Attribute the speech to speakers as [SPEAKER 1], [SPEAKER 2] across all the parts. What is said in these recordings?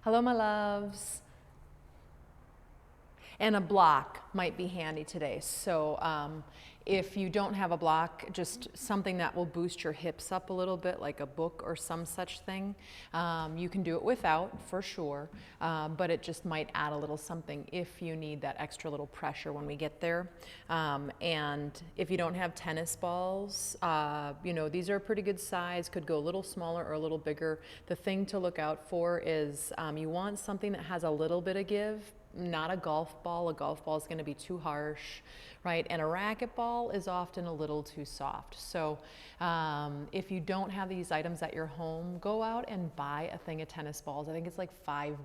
[SPEAKER 1] Hello, my loves. And a block might be handy today. So if you don't have a block, just something that will boost your hips up a little bit, like a book or some such thing. You can do it without, for sure, but it just might add a little something if you need that extra little pressure when we get there. And if you don't have tennis balls, you know, these are a pretty good size, could go a little smaller or a little bigger. The thing to look out for is you want something that has a little bit of give, not a golf ball. A golf ball is going to be too harsh, right? And a racquetball is often a little too soft. So if you don't have these items at your home, go out and buy a thing of tennis balls. I think it's like $5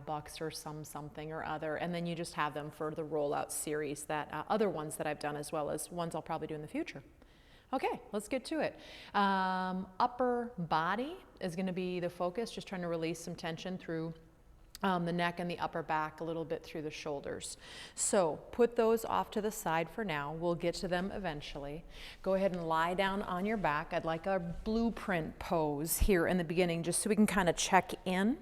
[SPEAKER 1] or something or other. And then you just have them for the rollout series, that other ones that I've done, as well as ones I'll probably do in the future. Okay, let's get to it. Upper body is going to be the focus, just trying to release some tension through the neck and the upper back, a little bit through the shoulders. So put those off to the side for now. We'll get to them eventually. Go ahead and lie down on your back. I'd like a blueprint pose here in the beginning, just so we can kind of check in.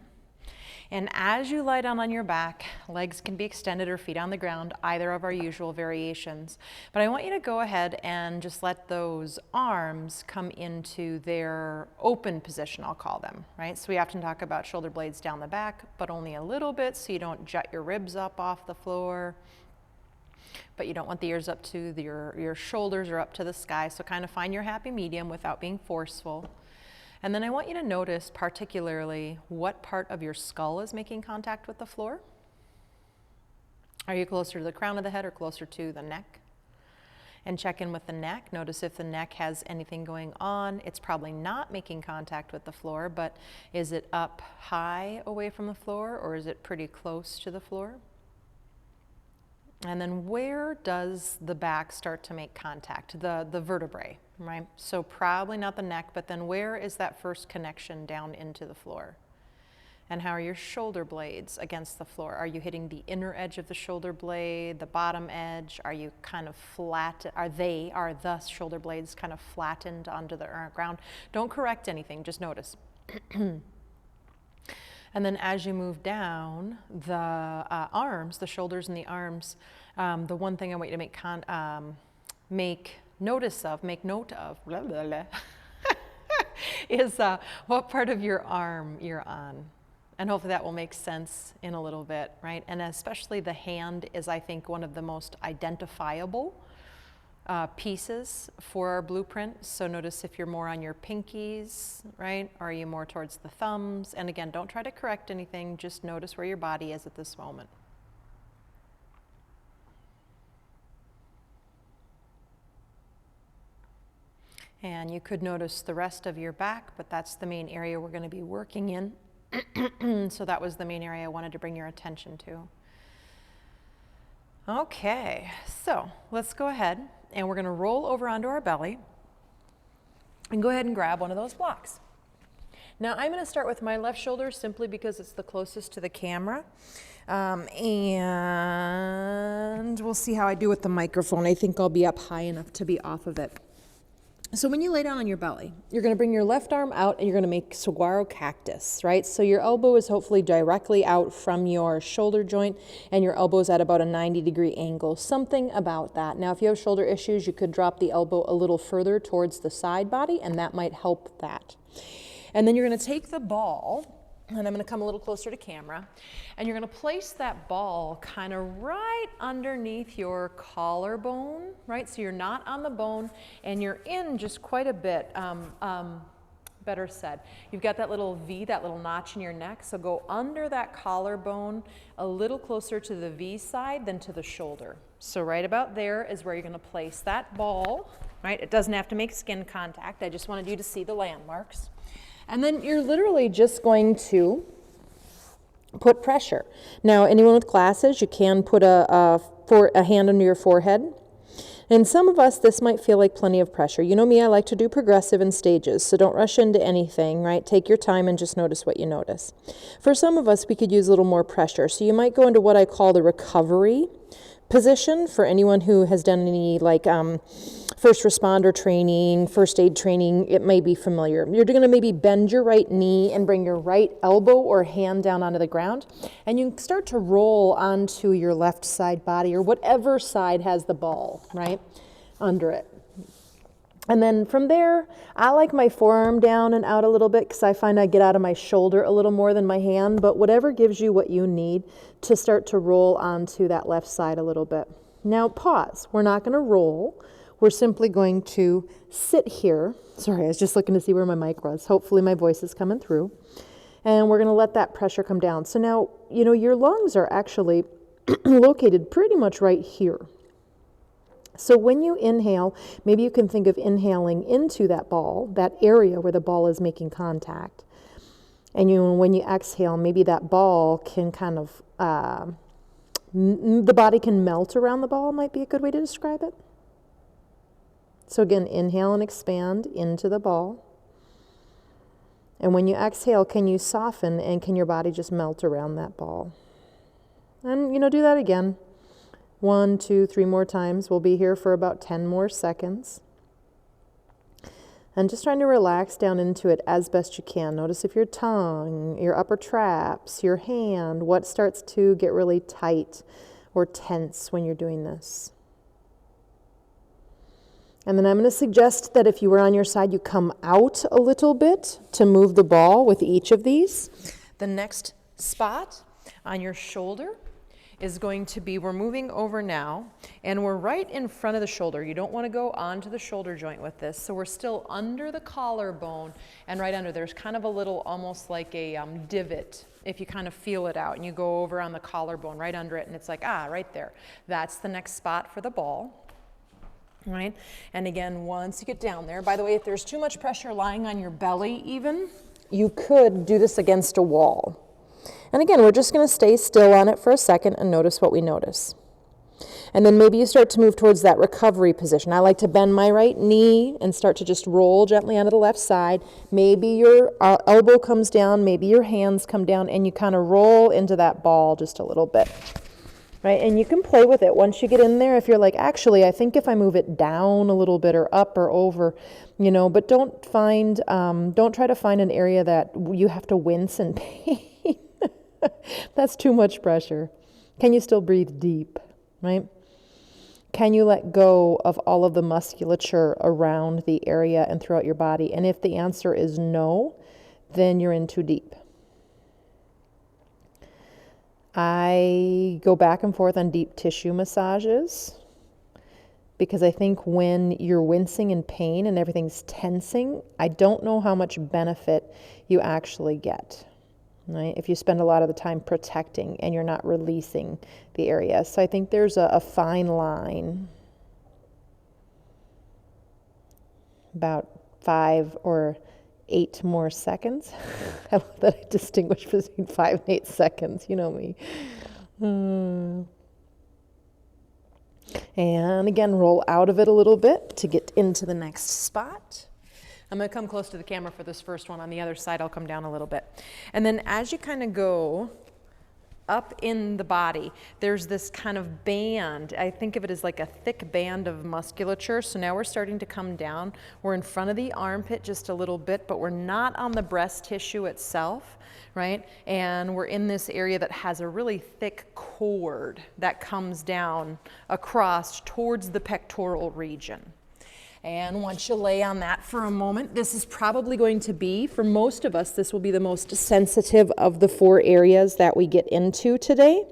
[SPEAKER 1] And as you lie down on your back, legs can be extended or feet on the ground, either of our usual variations. But I want you to go ahead and just let those arms come into their open position, I'll call them, right? So we often talk about shoulder blades down the back, but only a little bit, so you don't jut your ribs up off the floor. But you don't want the ears up to your shoulders or up to the sky, so kind of find your happy medium without being forceful. And then I want you to notice particularly what part of your skull is making contact with the floor. Are you closer to the crown of the head or closer to the neck? And check in with the neck. Notice if the neck has anything going on. It's probably not making contact with the floor, but is it up high away from the floor, or is it pretty close to the floor? And then where does the back start to make contact? The vertebrae, right? So probably not the neck, but then where is that first connection down into the floor? And how are your shoulder blades against the floor? Are you hitting the inner edge of the shoulder blade, the bottom edge? Are you kind of flat? Are the shoulder blades kind of flattened onto the ground? Don't correct anything, just notice. And then as you move down, the arms, the shoulders and the arms, the one thing I want you to make note of, blah, blah, blah, is what part of your arm you're on. And hopefully that will make sense in a little bit, right? And especially the hand is, I think, one of the most identifiable pieces for our blueprint. So notice if you're more on your pinkies, right? Or are you more towards the thumbs? And again, don't try to correct anything, just notice where your body is at this moment. And you could notice the rest of your back, but that's the main area we're going to be working in. So that was the main area I wanted to bring your attention to. Okay, so let's go ahead and we're going to roll over onto our belly and go ahead and grab one of those blocks. Now I'm going to start with my left shoulder simply because it's the closest to the camera, and we'll see how I do with the microphone. I think I'll be up high enough to be off of it. So when you lay down on your belly, you're going to bring your left arm out and you're going to make saguaro cactus, right? So your elbow is hopefully directly out from your shoulder joint and your elbow is at about a 90-degree angle, something about that. Now, if you have shoulder issues, you could drop the elbow a little further towards the side body and that might help that. And then you're going to take the ball, and I'm going to come a little closer to camera, and you're going to place that ball kind of right underneath your collarbone, right? So you're not on the bone, and you're in just quite a bit, better said. You've got that little V, that little notch in your neck, so go under that collarbone a little closer to the V side than to the shoulder. So right about there is where you're going to place that ball, right? It doesn't have to make skin contact. I just wanted you to see the landmarks. And then you're literally just going to put pressure. Now, anyone with glasses, you can put a hand under your forehead. And some of us, this might feel like plenty of pressure. You know me, I like to do progressive in stages, so don't rush into anything, right? Take your time and just notice what you notice. For some of us, we could use a little more pressure. So you might go into what I call the recovery
[SPEAKER 2] position for anyone who has done any like first responder training, first aid training. It may be familiar. You're going to maybe bend your right knee and bring your right elbow or hand down onto the ground, and you can start to roll onto your left side body or whatever side has the ball, right, under it. And then from there, I like my forearm down and out a little bit because I find I get out of my shoulder a little more than my hand, but whatever gives you what you need to start to roll onto that left side a little bit. Now pause. We're not going to roll. We're simply going to sit here. Sorry, I was just looking to see where my mic was. Hopefully my voice is coming through. And we're going to let that pressure come down. So now, you know, your lungs are actually located pretty much right here. So when you inhale, maybe you can think of inhaling into that ball, that area where the ball is making contact. And when you exhale, maybe that ball can kind of, the body can melt around the ball, might be a good way to describe it. So again, inhale and expand into the ball. And when you exhale, can you soften and can your body just melt around that ball? And, you know, do that again. 1, 2, 3 more times. We'll be here for about 10 more seconds. And just trying to relax down into it as best you can. Notice if your tongue, your upper traps, your hand, what starts to get really tight or tense when you're doing this. And then I'm going to suggest that if you were on your side, you come out a little bit to move the ball with each of these. The next spot on your shoulder is going to be, we're moving over now, and we're right in front of the shoulder. You don't want to go onto the shoulder joint with this, so we're still under the collarbone, and right under there's kind of a little, almost like a divot, if you kind of feel it out, and you go over on the collarbone right under it, and it's like, right there. That's the next spot for the ball. Right? And again, once you get down there, by the way, if there's too much pressure lying on your belly even, you could do this against a wall. And again, we're just going to stay still on it for a second and notice what we notice. And then maybe you start to move towards that recovery position. I like to bend my right knee and start to just roll gently onto the left side. Maybe your elbow comes down, maybe your hands come down, and you kind of roll into that ball just a little bit. Right, and you can play with it once you get in there. If you're like, actually, I think if I move it down a little bit or up or over, you know, but don't try to find an area that you have to wince in pain. That's too much pressure. Can you still breathe deep, right? Can you let go of all of the musculature around the area and throughout your body? And if the answer is no, then you're in too deep. I go back and forth on deep tissue massages because I think when you're wincing in pain and everything's tensing, I don't know how much benefit you actually get, right? If you spend a lot of the time protecting and you're not releasing the area. So I think there's a fine line, about 5 or 8 more seconds. I love that I distinguish between 5 and 8 seconds. You know me. And again, roll out of it a little bit to get into the next spot. I'm going to come close to the camera for this first one. On the other side, I'll come down a little bit. And then as you kind of go up in the body, there's this kind of band. I think of it as like a thick band of musculature. So now we're starting to come down. We're in front of the armpit just a little bit, but we're not on the breast tissue itself, right? And we're in this area that has a really thick cord that comes down across towards the pectoral region. And once you lay on that for a moment, this is probably going to be, for most of us, this will be the most sensitive of the 4 areas that we get into today.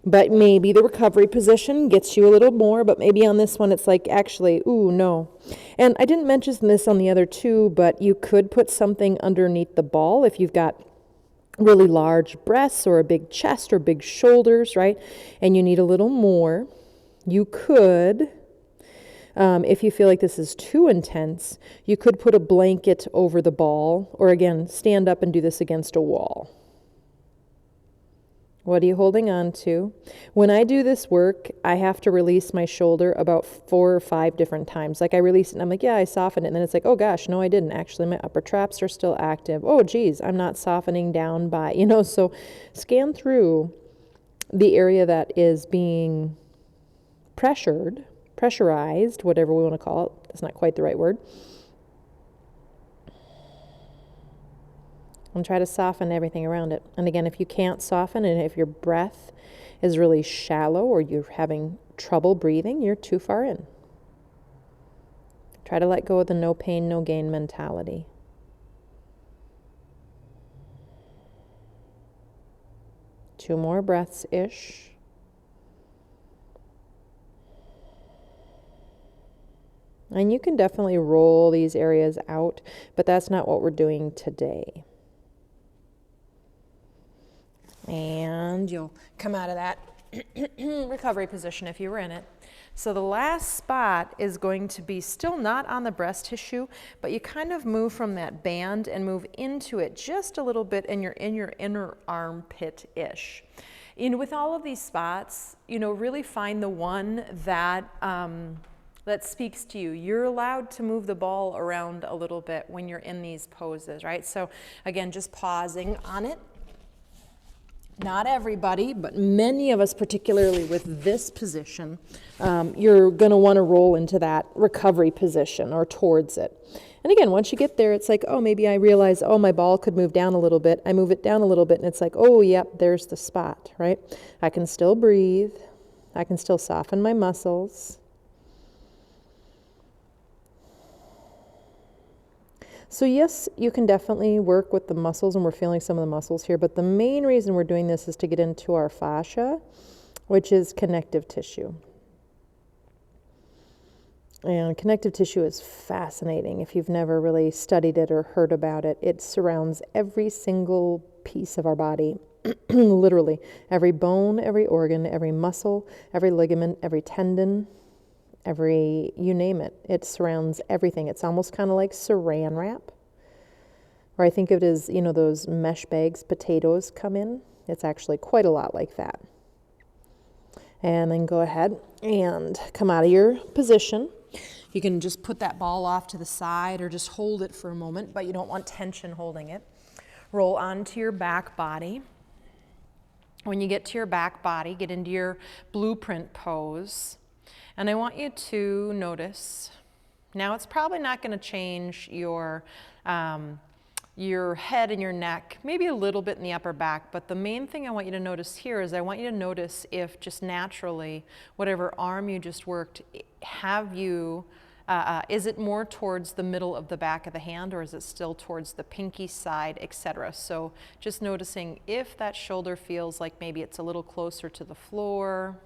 [SPEAKER 2] But maybe the recovery position gets you a little more, but maybe on this one it's like, actually, ooh, no. And I didn't mention this on the other 2, but you could put something underneath the ball if you've got really large breasts or a big chest or big shoulders, right? And you need a little more. You could... if you feel like this is too intense, you could put a blanket over the ball, or again, stand up and do this against a wall. What are you holding on to? When I do this work, I have to release my shoulder about 4 or 5 different times. Like I release it and I'm like, yeah, I softened it. And then it's like, oh gosh, no, I didn't. Actually, my upper traps are still active. Oh geez, I'm not softening down by, so scan through the area that is being pressurized, whatever we want to call it. That's not quite the right word. And try to soften everything around it. And again, if you can't soften and if your breath is really shallow or you're having trouble breathing, you're too far in. Try to let go of the no pain, no gain mentality. Two more breaths-ish. And you can definitely roll these areas out, but that's not what we're doing today. And you'll come out of that recovery position if you were in it. So the last spot is going to be still not on the breast tissue, but you kind of move from that band and move into it just a little bit, and you're in your inner armpit-ish. With all of these spots, really find the one that that speaks to you. You're allowed to move the ball around a little bit when you're in these poses, right? So again, just pausing on it. Not everybody, but many of us, particularly with this position, you're going to want to roll into that recovery position or towards it. And again, once you get there, it's like, oh, maybe I realize, oh, my ball could move down a little bit. I move it down a little bit, and it's like, oh, yep, there's the spot, right? I can still breathe. I can still soften my muscles. So yes, you can definitely work with the muscles, and we're feeling some of the muscles here, but the main reason we're doing this is to get into our fascia, which is connective tissue. And connective tissue is fascinating. If you've never really studied it or heard about it, it surrounds every single piece of our body. Literally, every bone, every organ, every muscle, every ligament, every tendon, you name it. It surrounds everything. It's almost kind of like saran wrap. Or I think of it as, those mesh bags potatoes come in. It's actually quite a lot like that. And then go ahead and come out of your position. You can just put that ball off to the side or just hold it for a moment, but you don't want tension holding it. Roll onto your back body. When you get to your back body, get into your blueprint pose. And I want you to notice, now it's probably not going to change your head and your neck, maybe a little bit in the upper back, but the main thing I want you to notice here is I want you to notice if just naturally, whatever arm you just worked, is it more towards the middle of the back of the hand, or is it still towards the pinky side, etc. So just noticing if that shoulder feels like maybe it's a little closer to the floor,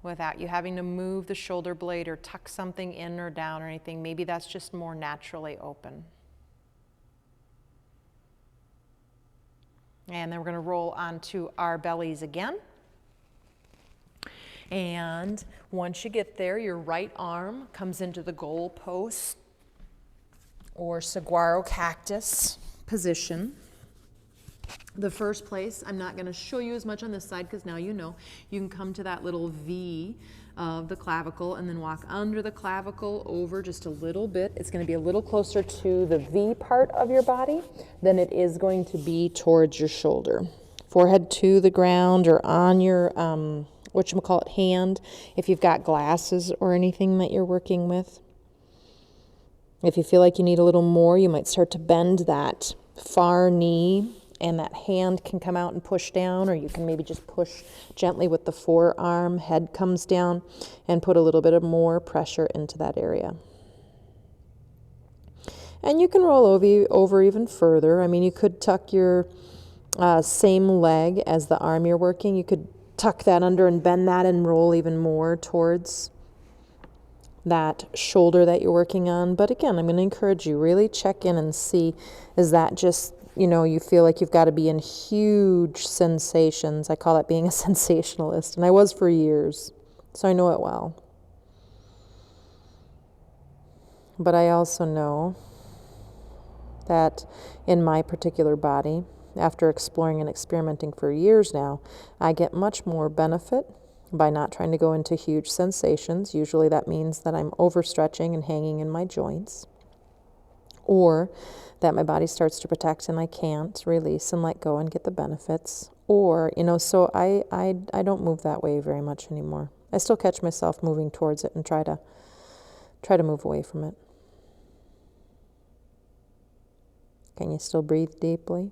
[SPEAKER 2] without you having to move the shoulder blade or tuck something in or down or anything. Maybe that's just more naturally open. And then we're going to roll onto our bellies again. And once you get there, your right arm comes into the goal post or saguaro cactus position. The first place, I'm not going to show you as much on this side because now you can come to that little V of the clavicle and then walk under the clavicle over just a little bit. It's going to be a little closer to the V part of your body than it is going to be towards your shoulder. Forehead to the ground or on your, hand, if you've got glasses or anything that you're working with. If you feel like you need a little more, you might start to bend that far knee, and that hand can come out and push down, or you can maybe just push gently with the forearm, head comes down, and put a little bit of more pressure into that area. And you can roll over even further. I mean, you could tuck your same leg as the arm you're working. You could tuck that under and bend that and roll even more towards that shoulder that you're working on. But again, I'm going to encourage you, really check in and see, is that just you feel like you've got to be in huge sensations. I call that being a sensationalist, and I was for years, so I know it well. But I also know that in my particular body, after exploring and experimenting for years now, I get much more benefit by not trying to go into huge sensations. Usually that means that I'm overstretching and hanging in my joints. or that my body starts to protect and I can't release and let go and get the benefits. Or, so I don't move that way very much anymore. I still catch myself moving towards it and try to move away from it. Can you still breathe deeply?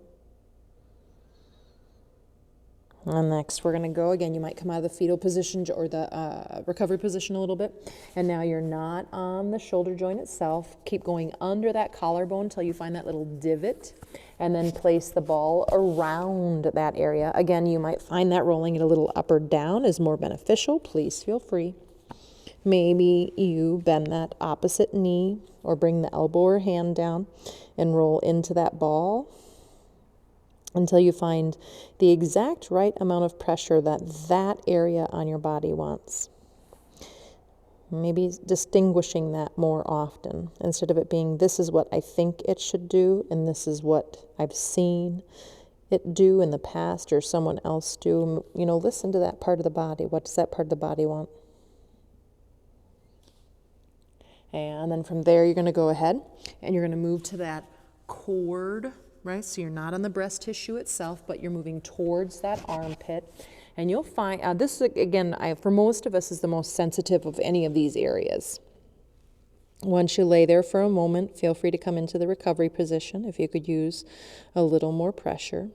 [SPEAKER 2] And next, we're going to go again. You might come out of the fetal position or the recovery position a little bit. And now you're not on the shoulder joint itself. Keep going under that collarbone until you find that little divot. And then place the ball around that area. Again, you might find that rolling it a little up or down is more beneficial. Please feel free. Maybe you bend that opposite knee or bring the elbow or hand down and roll into that ball until you find the exact right amount of pressure that area on your body wants. Maybe distinguishing that more often instead of it being this is what I think it should do and this is what I've seen it do in the past or someone else do. Listen to that part of the body. What does that part of the body want? And then from there, you're going to go ahead and you're going to move to that cord, right? So you're not on the breast tissue itself, but you're moving towards that armpit. And you'll find, this again, for most of us is the most sensitive of any of these areas. Once you lay there for a moment, feel free to come into the recovery position if you could use a little more pressure.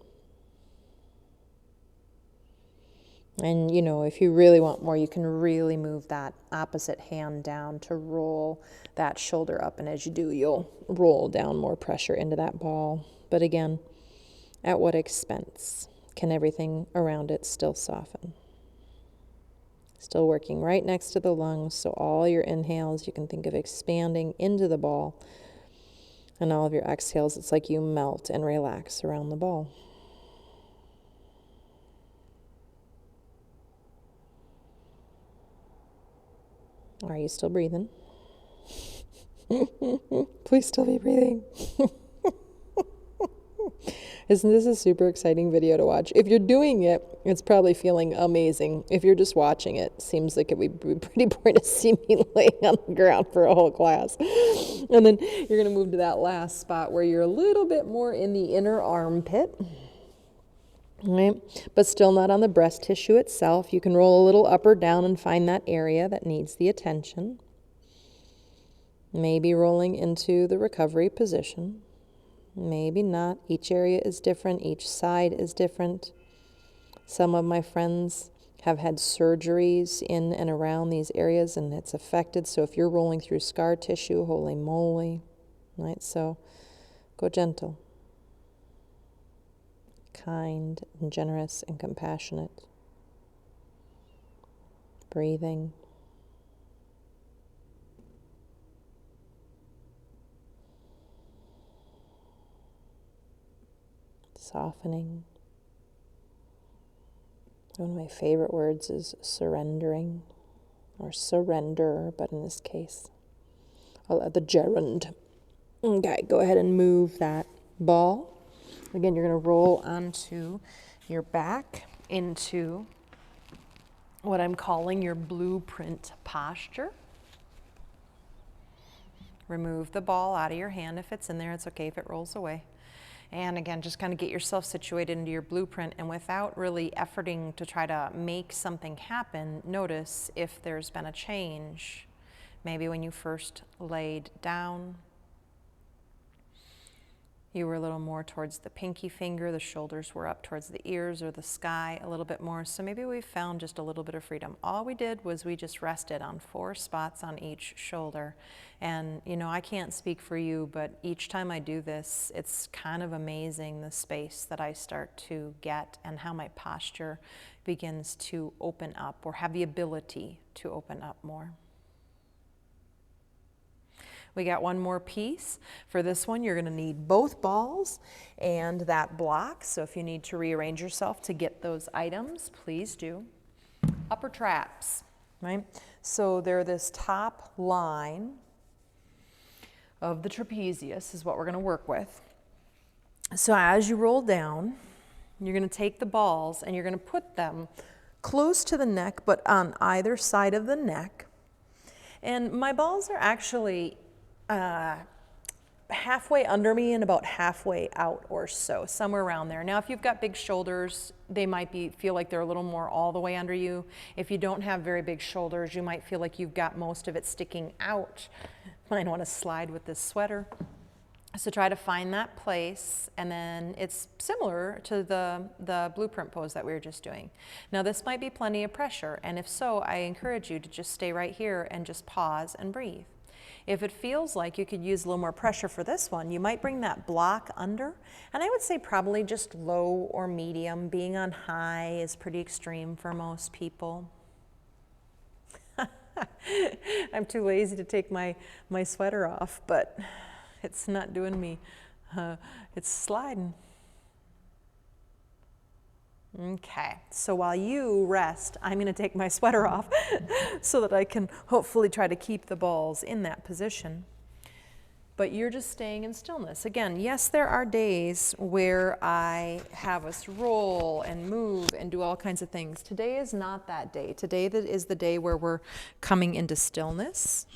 [SPEAKER 2] And, if you really want more, you can really move that opposite hand down to roll that shoulder up. And as you do, you'll roll down more pressure into that ball. But again, at what expense? Can everything around it still soften? Still working right next to the lungs. So all your inhales, you can think of expanding into the ball. And all of your exhales, it's like you melt and relax around the ball. Are you still breathing? Please still be breathing. Isn't this a super exciting video to watch? If you're doing it, it's probably feeling amazing. If you're just watching it, seems like it would be pretty boring to see me laying on the ground for a whole class. And then you're going to move to that last spot where you're a little bit more in the inner armpit. Right? But still not on the breast tissue itself. You can roll a little up or down and find that area that needs the attention. Maybe rolling into the recovery position. Maybe not. Each area is different. Each side is different. Some of my friends have had surgeries in and around these areas and it's affected. So if you're rolling through scar tissue, holy moly. Right? So go gentle. Kind and generous and compassionate. Breathing. Softening. One of my favorite words is surrendering or surrender, but in this case, I'll add the gerund. Okay, go ahead and move that ball. Again, you're going to roll onto your back into what I'm calling your blueprint posture. Remove the ball out of your hand. If it's in there, it's okay if it rolls away. And again, just kind of get yourself situated into your blueprint, and without really efforting to try to make something happen, notice if there's been a change. Maybe when you first laid down, you were a little more towards the pinky finger, the shoulders were up towards the ears or the sky a little bit more. So maybe we found just a little bit of freedom. All we did was we just rested on 4 spots on each shoulder. And I can't speak for you, but each time I do this, it's kind of amazing the space that I start to get and how my posture begins to open up or have the ability to open up more. We got one more piece. For this one, you're going to need both balls and that block. So if you need to rearrange yourself to get those items, please do. Upper traps, right? So they're this top line of the trapezius is what we're going to work with. So as you roll down, you're going to take the balls and you're going to put them close to the neck, but on either side of the neck. And my balls are actually halfway under me and about halfway out or so, somewhere around there. Now, if you've got big shoulders, they might feel like they're a little more all the way under you. If you don't have very big shoulders, you might feel like you've got most of it sticking out. Might want to slide with this sweater. So try to find that place, and then it's similar to the blueprint pose that we were just doing. Now this might be plenty of pressure, and if so, I encourage you to just stay right here and just pause and breathe. If it feels like you could use a little more pressure for this one, you might bring that block under, and I would say probably just low or medium. Being on high is pretty extreme for most people. I'm too lazy to take my sweater off, but it's not doing me. It's sliding. Okay, so while you rest, I'm going to take my sweater off so that I can hopefully try to keep the balls in that position. But you're just staying in stillness. Again, yes, there are days where I have us roll and move and do all kinds of things. Today is not that day. Today is the day where we're coming into stillness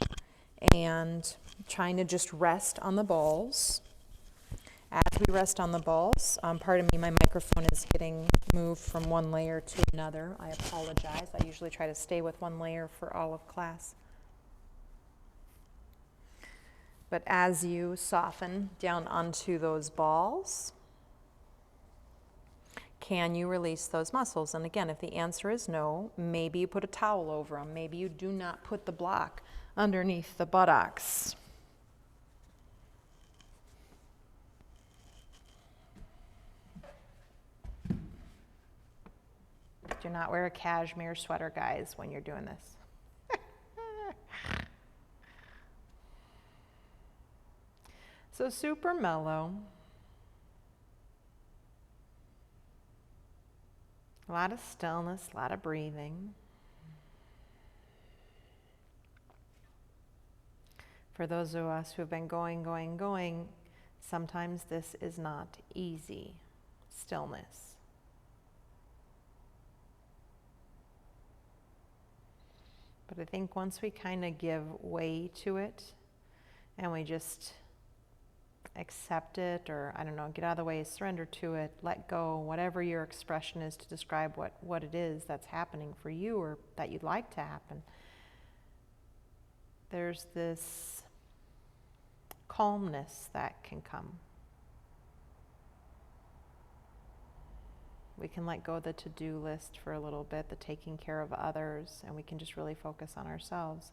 [SPEAKER 2] and trying to just rest on the balls. As we rest on the balls, pardon me, my microphone is getting moved from one layer to another. I apologize. I usually try to stay with one layer for all of class. But as you soften down onto those balls, can you release those muscles? And again, if the answer is no, maybe you put a towel over them. Maybe you do not put the block underneath the buttocks. Do not wear a cashmere sweater, guys, when you're doing this. So super mellow. A lot of stillness, a lot of breathing. For those of us who have been going, sometimes this is not easy. Stillness. But I think once we kind of give way to it and we just accept it, or I don't know, get out of the way, surrender to it, let go, whatever your expression is to describe what it is that's happening for you or that you'd like to happen, there's this calmness that can come. We can let go of the to-do list for a little bit, the taking care of others, and we can just really focus on ourselves.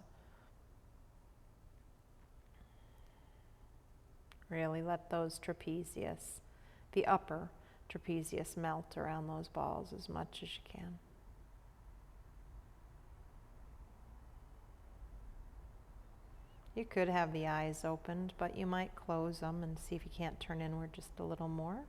[SPEAKER 2] Really let those trapezius, the upper trapezius, melt around those balls as much as you can. You could have the eyes opened, but you might close them and see if you can't turn inward just a little more.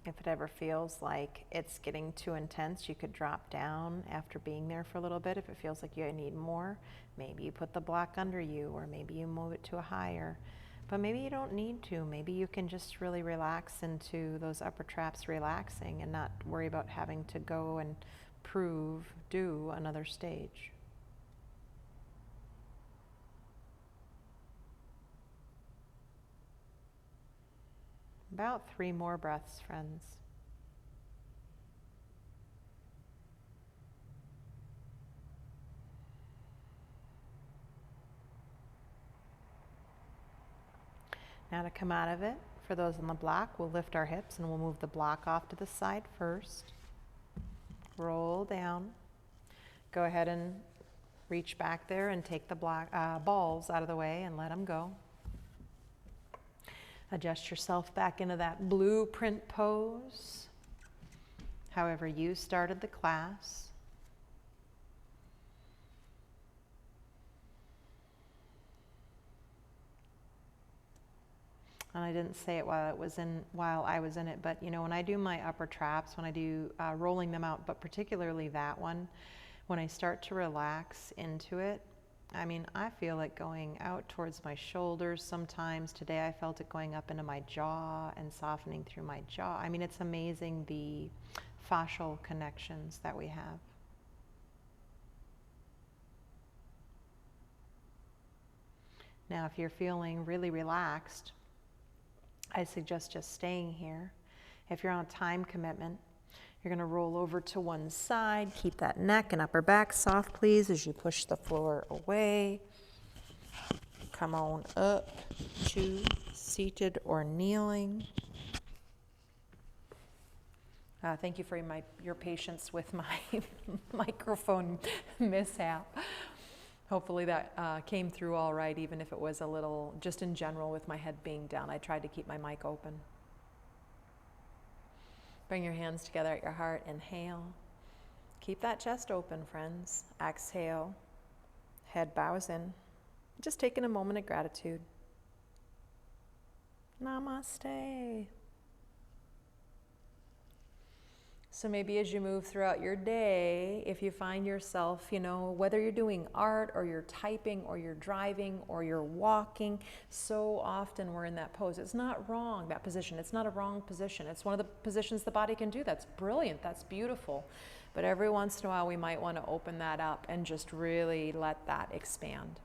[SPEAKER 2] If it ever feels like it's getting too intense, you could drop down after being there for a little bit. If it feels like you need more, maybe you put the block under you, or maybe you move it to a higher. But maybe you don't need to. Maybe you can just really relax into those upper traps relaxing and not worry about having to go and do another stage. About 3 more breaths, friends. Now to come out of it, for those on the block, we'll lift our hips and we'll move the block off to the side first. Roll down. Go ahead and reach back there and take the balls out of the way and let them go. Adjust yourself back into that blueprint pose, however you started the class. And I didn't say it while I was in it, but you know, when I do my upper traps, when I do rolling them out, but particularly that one, when I start to relax into it, I mean, I feel it going out towards my shoulders sometimes. Today I felt it going up into my jaw and softening through my jaw. I mean, it's amazing the fascial connections that we have. Now, if you're feeling really relaxed, I suggest just staying here. If you're on a time commitment, you're going to roll over to one side. Keep that neck and upper back soft, please, as you push the floor away. Come on up to seated or kneeling. Thank you for your patience with my microphone mishap. Hopefully that came through all right, even if it was a little, just in general with my head being down. I tried to keep my mic open. Bring your hands together at your heart. Inhale. Keep that chest open, friends. Exhale. Head bows in. Just taking a moment of gratitude. Namaste. So maybe as you move throughout your day, if you find yourself, whether you're doing art or you're typing or you're driving or you're walking, so often we're in that pose. It's not wrong, that position. It's not a wrong position. It's one of the positions the body can do. That's brilliant. That's beautiful. But every once in a while, we might want to open that up and just really let that expand.